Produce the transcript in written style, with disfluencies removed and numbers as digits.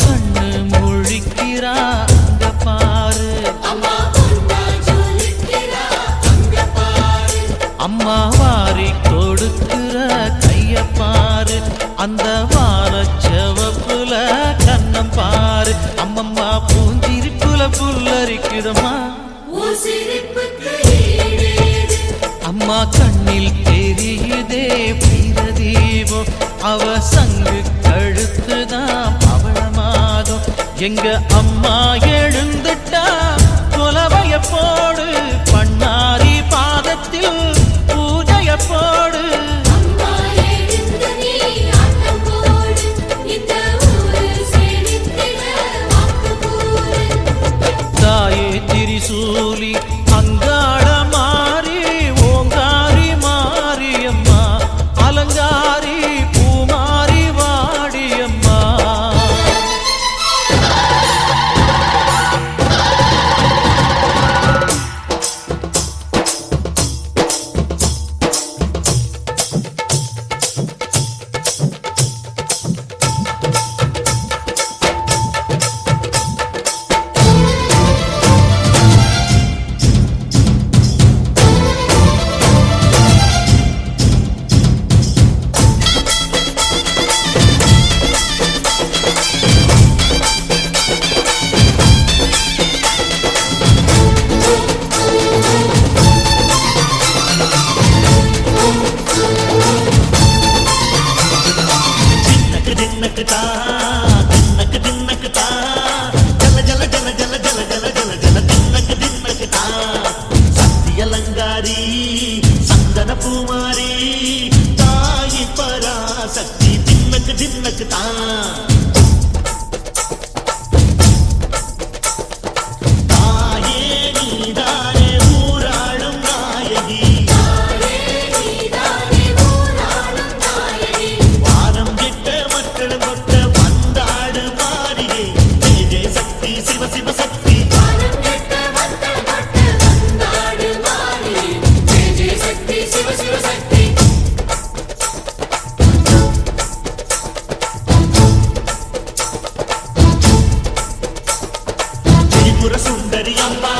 கண்ணு முழிக்கிறா அங்க பாரு, அம்மா வாரி கொடுக்கிற கைய பாரு, அந்த வானச்சவப்புல கண்ணம் பாரு, அம்மம்மா பூஞ்சிரிப்புல புல்லரிக்குதம்மா, அம்மா கண்ணில் தெரியுதே வீரதீபம், அவ சங்கு கழுத்துதான் பவளமாகும், எங்க அம்மா எழுந்துட்டா கொலவைய போடு, பண்ணாரி பாதத்தில் பூஜைய போடு, தாயே திரிசூலி அங்காள மாறி ஓங்காரி மாரியம்மா, அலங்காரி பூமாரி வாடியம்மா. சக்தியலங்காரி சந்தன பூமாரி தாயி பராசக்தி தின்னக்கு தின்னக்கு தான், தாயே நீதானே ஊராளும் நாயகி, வானம் கெட்ட மக்கள் கொட்ட வந்தாடு மாறியே, ஜெய ஜெய சக்தி சிவ சிவ சக்தி, திரிபுர சுந்தரி அம்மா